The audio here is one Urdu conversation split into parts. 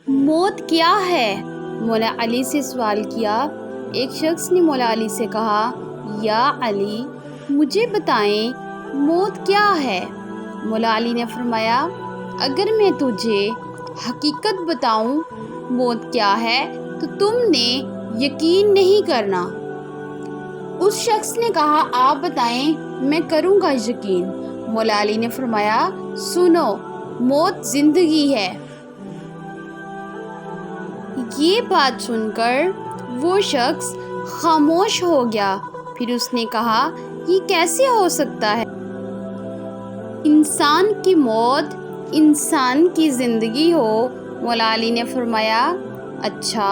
موت کیا ہے؟ مولا علی سے سوال کیا۔ ایک شخص نے مولا علی سے کہا، یا علی، مجھے بتائیں موت کیا ہے؟ مولا علی نے فرمایا، اگر میں تجھے حقیقت بتاؤں موت کیا ہے تو تم نے یقین نہیں کرنا۔ اس شخص نے کہا، آپ بتائیں، میں کروں گا یقین۔ مولا علی نے فرمایا، سنو، موت زندگی ہے۔ یہ بات سن کر وہ شخص خاموش ہو گیا۔ پھر اس نے کہا، یہ کیسے ہو سکتا ہے؟ انسان کی موت انسان کی زندگی ہو۔ مولا علی نے فرمایا، اچھا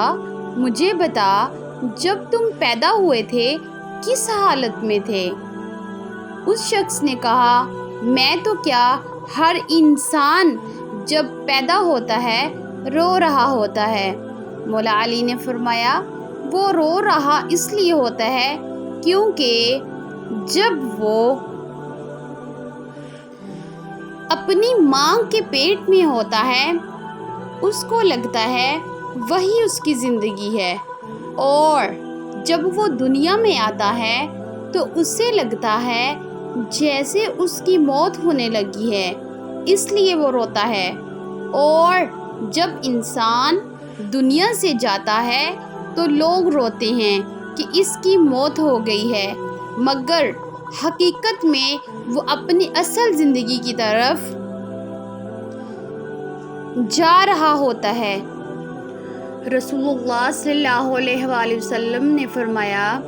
مجھے بتا، جب تم پیدا ہوئے تھے کس حالت میں تھے؟ اس شخص نے کہا، میں تو کیا، ہر انسان جب پیدا ہوتا ہے رو رہا ہوتا ہے۔ مولا علی نے فرمایا، وہ رو رہا اس لیے ہوتا ہے کیونکہ جب وہ اپنی ماں کے پیٹ میں ہوتا ہے اس کو لگتا ہے وہی اس کی زندگی ہے، اور جب وہ دنیا میں آتا ہے تو اسے لگتا ہے جیسے اس کی موت ہونے لگی ہے، اس لیے وہ روتا ہے۔ اور جب انسان دنیا سے جاتا ہے تو لوگ روتے ہیں کہ اس کی موت ہو گئی ہے، مگر حقیقت میں وہ اپنی اصل زندگی کی طرف جا رہا ہوتا ہے۔ رسول اللہ صلی اللہ علیہ وآلہ وسلم نے فرمایا،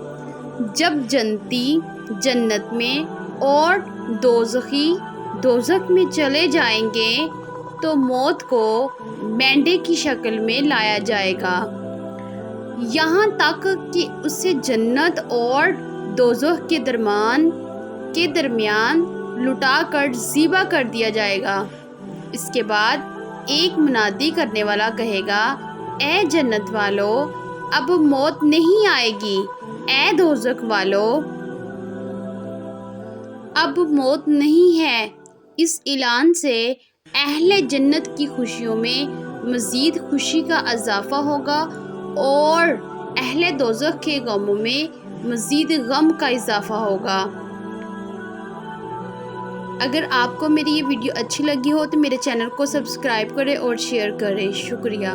جب جنتی جنت میں اور دوزخی دوزخ میں چلے جائیں گے تو موت کو مینڈے کی شکل میں لایا جائے گا، یہاں تک کہ اسے جنت اور دوزخ کے درمیان لٹا کر ذبح کر دیا جائے گا۔ اس کے بعد ایک منادی کرنے والا کہے گا، اے جنت والو، اب موت نہیں آئے گی، اے دوزخ والو، اب موت نہیں ہے۔ اس اعلان سے اہل جنت کی خوشیوں میں مزید خوشی کا اضافہ ہوگا اور اہل دوزخ کے غموں میں مزید غم کا اضافہ ہوگا۔ اگر آپ کو میری یہ ویڈیو اچھی لگی ہو تو میرے چینل کو سبسکرائب کریں اور شیئر کریں۔ شکریہ۔